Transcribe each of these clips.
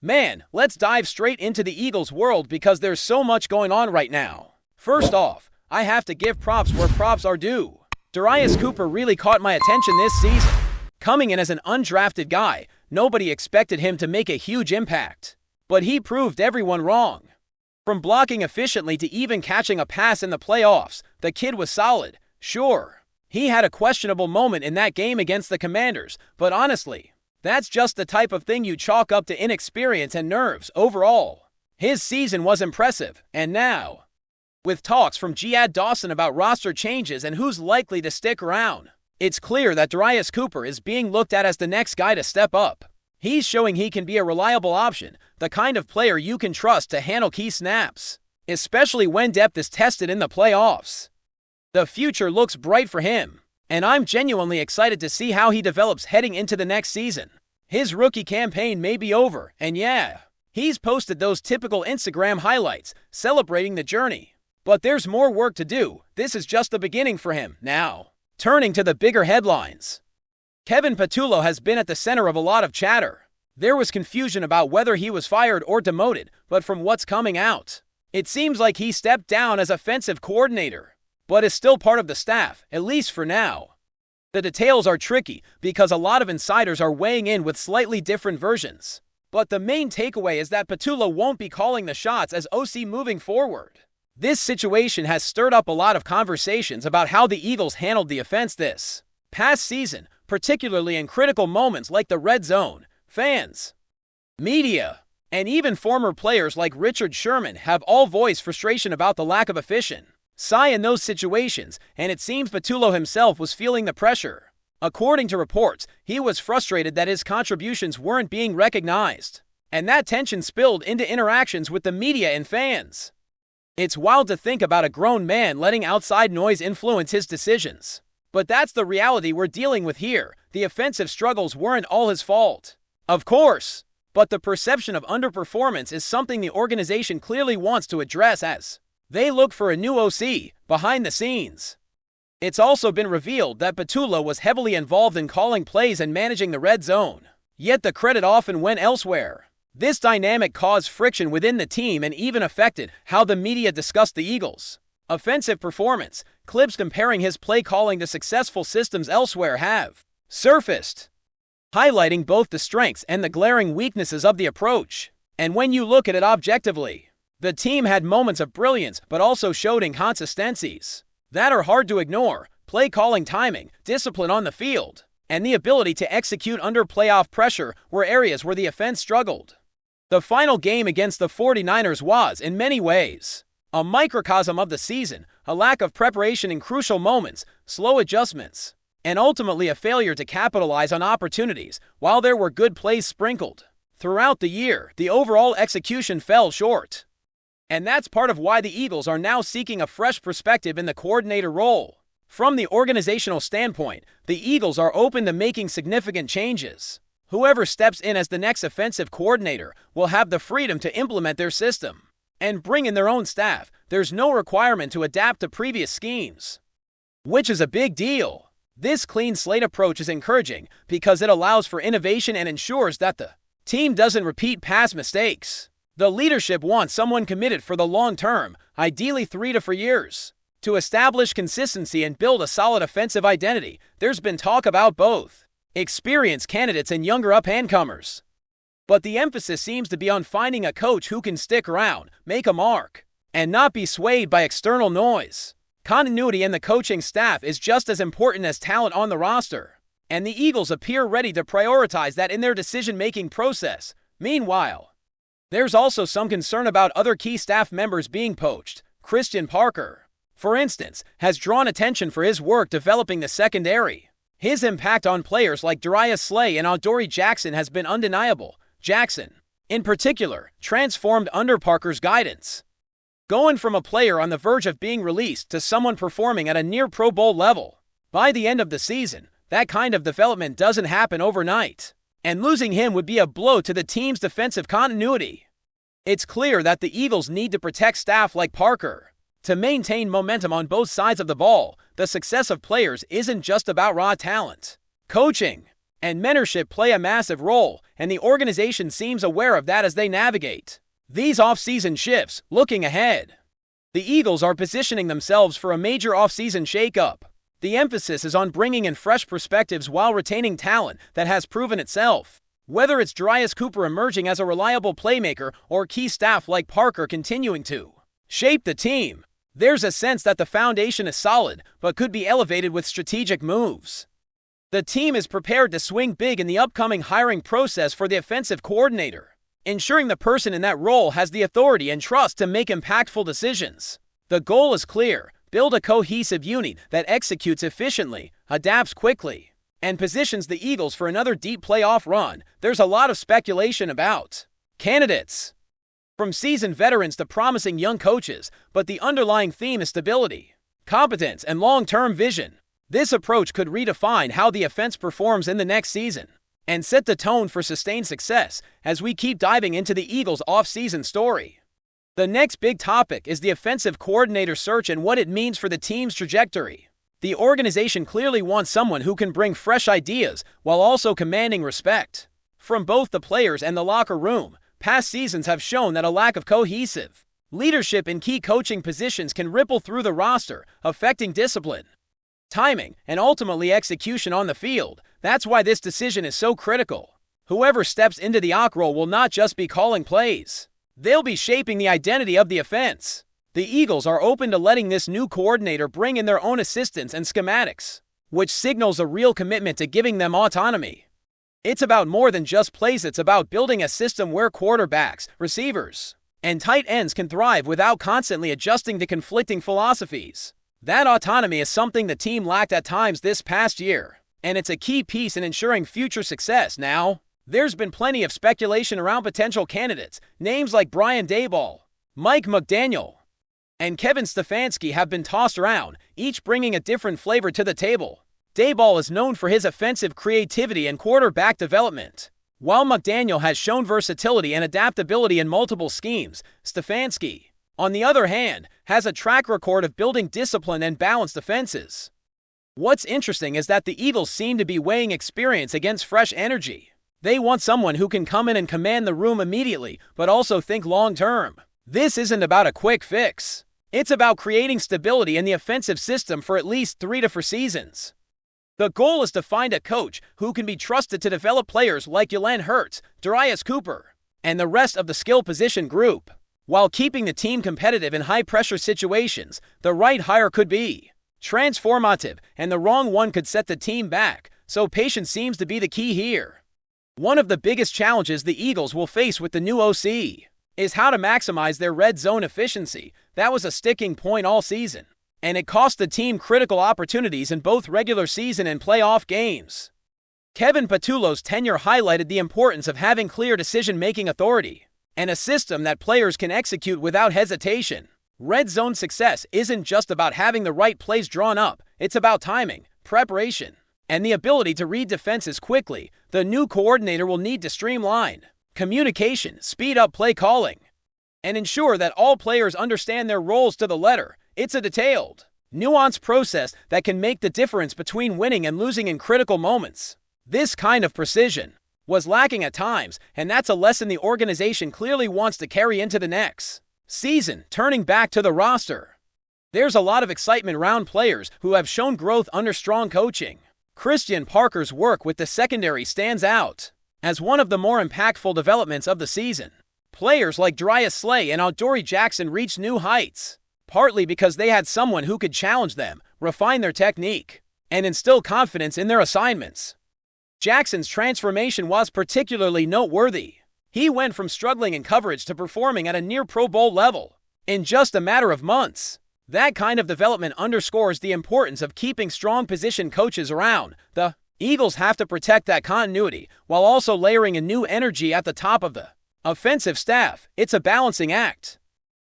Man, let's dive straight into the Eagles' world because there's so much going on right now. First off, I have to give props where props are due. Duras Cooper really caught my attention this season. Coming in as an undrafted guy, nobody expected him to make a huge impact. But he proved everyone wrong. From blocking efficiently to even catching a pass in the playoffs, the kid was solid. Sure, he had a questionable moment in that game against the Commanders, but honestly, that's just the type of thing you chalk up to inexperience and nerves overall. His season was impressive, and now, with talks from Jihad Dawson about roster changes and who's likely to stick around, it's clear that Duras Cooper is being looked at as the next guy to step up. He's showing he can be a reliable option, the kind of player you can trust to handle key snaps, especially when depth is tested in the playoffs. The future looks bright for him, and I'm genuinely excited to see how he develops heading into the next season. His rookie campaign may be over, and yeah, he's posted those typical Instagram highlights, celebrating the journey. But there's more work to do. This is just the beginning for him. Now, turning to the bigger headlines. Kevin Patullo has been at the center of a lot of chatter. There was confusion about whether he was fired or demoted, but from what's coming out, it seems like he stepped down as offensive coordinator, but is still part of the staff, at least for now. The details are tricky because a lot of insiders are weighing in with slightly different versions. But the main takeaway is that Patullo won't be calling the shots as OC moving forward. This situation has stirred up a lot of conversations about how the Eagles handled the offense this past season, particularly in critical moments like the red zone. Fans, media, and even former players like Richard Sherman have all voiced frustration about the lack of efficiency in those situations, and it seems Patullo himself was feeling the pressure. According to reports, he was frustrated that his contributions weren't being recognized, and that tension spilled into interactions with the media and fans. It's wild to think about a grown man letting outside noise influence his decisions. But that's the reality we're dealing with here. The offensive struggles weren't all his fault, of course, but the perception of underperformance is something the organization clearly wants to address as they look for a new OC behind the scenes. It's also been revealed that Patullo was heavily involved in calling plays and managing the red zone, yet the credit often went elsewhere. This dynamic caused friction within the team and even affected how the media discussed the Eagles' offensive performance. Clips comparing his play calling to successful systems elsewhere have surfaced, highlighting both the strengths and the glaring weaknesses of the approach. And when you look at it objectively, the team had moments of brilliance but also showed inconsistencies that are hard to ignore. Play calling timing, discipline on the field, and the ability to execute under playoff pressure were areas where the offense struggled. The final game against the 49ers was, in many ways, a microcosm of the season, a lack of preparation in crucial moments, slow adjustments, and ultimately a failure to capitalize on opportunities. While there were good plays sprinkled throughout the year, the overall execution fell short. And that's part of why the Eagles are now seeking a fresh perspective in the coordinator role. From the organizational standpoint, the Eagles are open to making significant changes. Whoever steps in as the next offensive coordinator will have the freedom to implement their system and bring in their own staff. There's no requirement to adapt to previous schemes, which is a big deal. This clean slate approach is encouraging because it allows for innovation and ensures that the team doesn't repeat past mistakes. The leadership wants someone committed for the long term, ideally 3 to 4 years, to establish consistency and build a solid offensive identity. There's been talk about both experienced candidates and younger up-and-comers, but the emphasis seems to be on finding a coach who can stick around, make a mark, and not be swayed by external noise. Continuity in the coaching staff is just as important as talent on the roster, and the Eagles appear ready to prioritize that in their decision-making process. Meanwhile, there's also some concern about other key staff members being poached. Christian Parker, for instance, has drawn attention for his work developing the secondary. His impact on players like Darius Slay and Adoree Jackson has been undeniable. Jackson, in particular, transformed under Parker's guidance, going from a player on the verge of being released to someone performing at a near Pro Bowl level. By the end of the season, that kind of development doesn't happen overnight, and losing him would be a blow to the team's defensive continuity. It's clear that the Eagles need to protect staff like Parker to maintain momentum on both sides of the ball. The success of players isn't just about raw talent. Coaching And mentorship play a massive role, and the organization seems aware of that as they navigate these off-season shifts. Looking ahead, the Eagles are positioning themselves for a major off-season shakeup. The emphasis is on bringing in fresh perspectives while retaining talent that has proven itself. Whether it's Duras Cooper emerging as a reliable playmaker or key staff like Parker continuing to shape the team, there's a sense that the foundation is solid but could be elevated with strategic moves. The team is prepared to swing big in the upcoming hiring process for the offensive coordinator, ensuring the person in that role has the authority and trust to make impactful decisions. The goal is clear: build a cohesive unit that executes efficiently, adapts quickly, and positions the Eagles for another deep playoff run. There's a lot of speculation about candidates, from seasoned veterans to promising young coaches, but the underlying theme is stability, competence, and long-term vision. This approach could redefine how the offense performs in the next season and set the tone for sustained success as we keep diving into the Eagles' off-season story. The next big topic is the offensive coordinator search and what it means for the team's trajectory. The organization clearly wants someone who can bring fresh ideas while also commanding respect from both the players and the locker room. Past seasons have shown that a lack of cohesive leadership in key coaching positions can ripple through the roster, affecting discipline, timing, and ultimately execution on the field. That's why this decision is so critical. Whoever steps into the OC role will not just be calling plays. They'll be shaping the identity of the offense. The Eagles are open to letting this new coordinator bring in their own assistants and schematics, which signals a real commitment to giving them autonomy. It's about more than just plays. It's about building a system where quarterbacks, receivers, and tight ends can thrive without constantly adjusting to conflicting philosophies. That autonomy is something the team lacked at times this past year, and it's a key piece in ensuring future success. Now, there's been plenty of speculation around potential candidates. Names like Brian Daboll, Mike McDaniel, and Kevin Stefanski have been tossed around, each bringing a different flavor to the table. Daboll is known for his offensive creativity and quarterback development, while McDaniel has shown versatility and adaptability in multiple schemes. Stefanski, on the other hand, has a track record of building discipline and balanced offenses. What's interesting is that the Eagles seem to be weighing experience against fresh energy. They want someone who can come in and command the room immediately, but also think long-term. This isn't about a quick fix. It's about creating stability in the offensive system for at least 3 to 4 seasons. The goal is to find a coach who can be trusted to develop players like Jalen Hurts, Duras Cooper, and the rest of the skill position group, while keeping the team competitive in high-pressure situations. The right hire could be transformative, and the wrong one could set the team back, so patience seems to be the key here. One of the biggest challenges the Eagles will face with the new OC is how to maximize their red zone efficiency. That was a sticking point all season, and it cost the team critical opportunities in both regular season and playoff games. Kevin Patullo's tenure highlighted the importance of having clear decision-making authority and a system that players can execute without hesitation. Red zone success isn't just about having the right plays drawn up. It's about timing, preparation, and the ability to read defenses quickly. The new coordinator will need to streamline communication, speed up play calling, and ensure that all players understand their roles to the letter. It's a detailed, nuanced process that can make the difference between winning and losing in critical moments. This kind of precision was lacking at times, and that's a lesson the organization clearly wants to carry into the next season. Turning back to the roster, there's a lot of excitement around players who have shown growth under strong coaching. Christian Parker's work with the secondary stands out as one of the more impactful developments of the season. Players like Darius Slay and Adoree Jackson reached new heights, partly because they had someone who could challenge them, refine their technique, and instill confidence in their assignments. Jackson's transformation was particularly noteworthy. He went from struggling in coverage to performing at a near Pro Bowl level in just a matter of months. That kind of development underscores the importance of keeping strong position coaches around. The Eagles have to protect that continuity while also layering a new energy at the top of the offensive staff. It's a balancing act,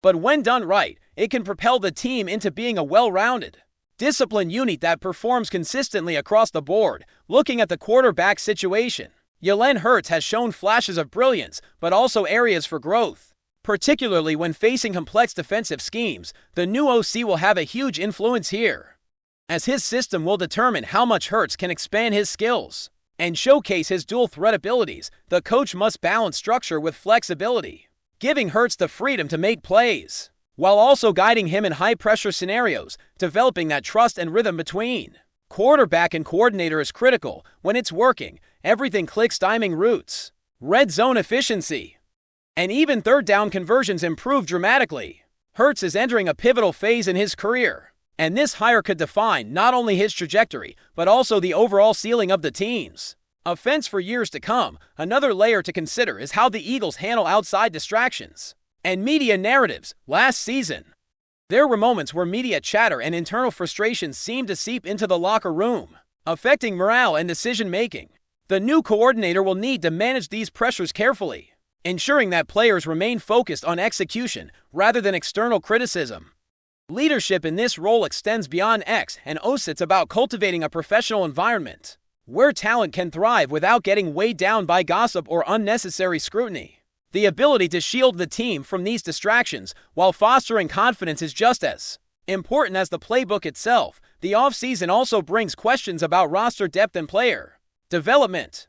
but when done right, it can propel the team into being a well-rounded, disciplined unit that performs consistently across the board. Looking at the quarterback situation, Jalen Hurts has shown flashes of brilliance, but also areas for growth, particularly when facing complex defensive schemes. The new OC will have a huge influence here, as his system will determine how much Hurts can expand his skills and showcase his dual-threat abilities, the coach must balance structure with flexibility, giving Hurts the freedom to make plays, while also guiding him in high-pressure scenarios, developing that trust and rhythm between quarterback and coordinator is critical. When it's working, everything clicks, timing routes, red zone efficiency, and even third down conversions improve dramatically. Hurts is entering a pivotal phase in his career, and this hire could define not only his trajectory, but also the overall ceiling of the team's offense for years to come. Another layer to consider is how the Eagles handle outside distractions and media narratives. Last season, there were moments where media chatter and internal frustrations seemed to seep into the locker room, affecting morale and decision-making. The new coordinator will need to manage these pressures carefully, ensuring that players remain focused on execution rather than external criticism. Leadership in this role extends beyond X and O's. It's about cultivating a professional environment where talent can thrive without getting weighed down by gossip or unnecessary scrutiny. The ability to shield the team from these distractions while fostering confidence is just as important as the playbook itself. The offseason also brings questions about roster depth and player development.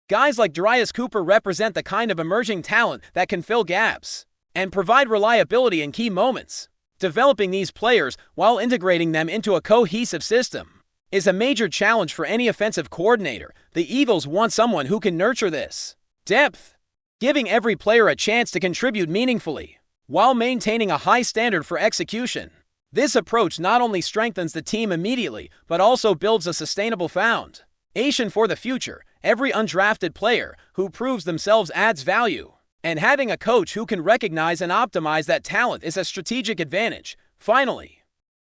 Guys like Duras Cooper represent the kind of emerging talent that can fill gaps and provide reliability in key moments. Developing these players while integrating them into a cohesive system is a major challenge for any offensive coordinator. The Eagles want someone who can nurture this depth, giving every player a chance to contribute meaningfully while maintaining a high standard for execution. This approach not only strengthens the team immediately, but also builds a sustainable foundation for the future. Every undrafted player who proves themselves adds value, and having a coach who can recognize and optimize that talent is a strategic advantage. Finally,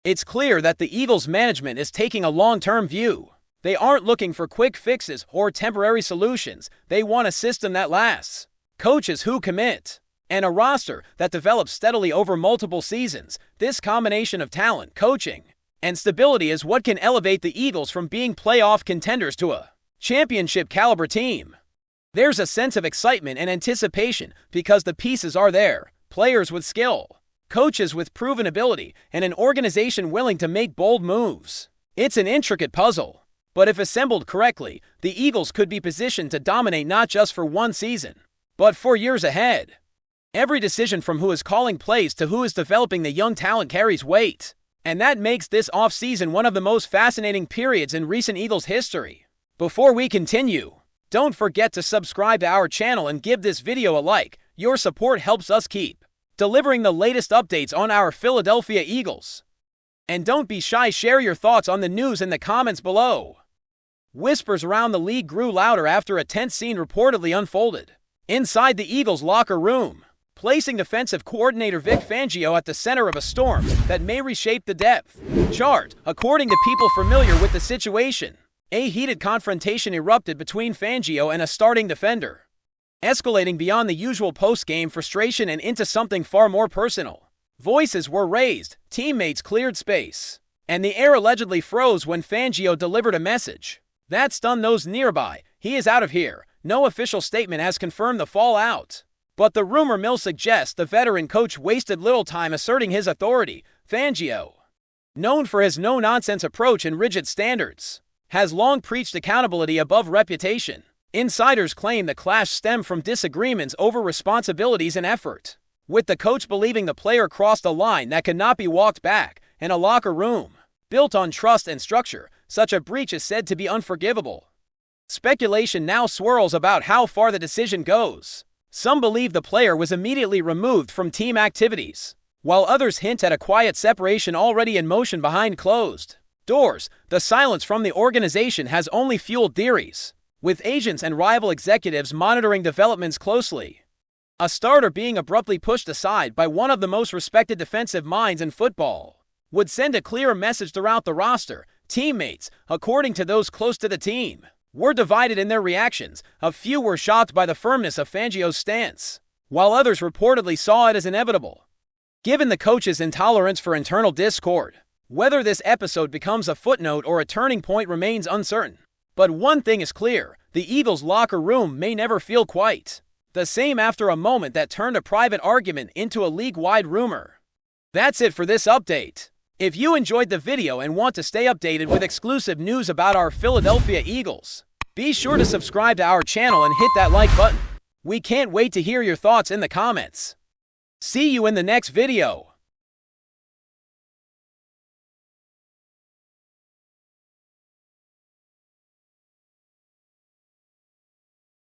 it's clear that the Eagles management is taking a long-term view. They aren't looking for quick fixes or temporary solutions. They want a system that lasts, coaches who commit, and a roster that develops steadily over multiple seasons. This combination of talent, coaching, and stability is what can elevate the Eagles from being playoff contenders to a championship-caliber team. There's a sense of excitement and anticipation because the pieces are there: players with skill, coaches with proven ability, and an organization willing to make bold moves. It's an intricate puzzle, but if assembled correctly, the Eagles could be positioned to dominate not just for one season, but for years ahead. Every decision from who is calling plays to who is developing the young talent carries weight, and that makes this offseason one of the most fascinating periods in recent Eagles history. Before we continue, don't forget to subscribe to our channel and give this video a like. Your support helps us keep delivering the latest updates on our Philadelphia Eagles. And don't be shy, share your thoughts on the news in the comments below. Whispers around the league grew louder after a tense scene reportedly unfolded inside the Eagles locker room, placing defensive coordinator VIC Fangio at the center of a storm that may reshape the depth chart. According to people familiar with the situation, a heated confrontation erupted between Fangio and a starting defender, escalating beyond the usual post-game frustration and into something far more personal. Voices were raised, teammates cleared space, and the air allegedly froze when Fangio delivered a message that stunned those nearby. He is out of here. No official statement has confirmed the fallout, but the rumor mill suggests the veteran coach wasted little time asserting his authority. Fangio, known for his no-nonsense approach and rigid standards, has long preached accountability above reputation. Insiders claim the clash stemmed from disagreements over responsibilities and effort, with the coach believing the player crossed a line that could not be walked back. In a locker room built on trust and structure, such a breach is said to be unforgivable. Speculation now swirls about how far the decision goes. Some believe the player was immediately removed from team activities, while others hint at a quiet separation already in motion behind closed doors. The silence from the organization has only fueled theories, with agents and rival executives monitoring developments closely. A starter being abruptly pushed aside by one of the most respected defensive minds in football would send a clear message throughout the roster. Teammates, according to those close to the team, were divided in their reactions. A few were shocked by the firmness of Fangio's stance, while others reportedly saw it as inevitable. Given the coach's intolerance for internal discord, whether this episode becomes a footnote or a turning point remains uncertain. But one thing is clear: the Eagles' locker room may never feel quite the same after a moment that turned a private argument into a league-wide rumor. That's it for this update. If you enjoyed the video and want to stay updated with exclusive news about our Philadelphia Eagles, Be sure to subscribe to our channel and hit that like button. We can't wait to hear your thoughts in the comments. See you in the next video.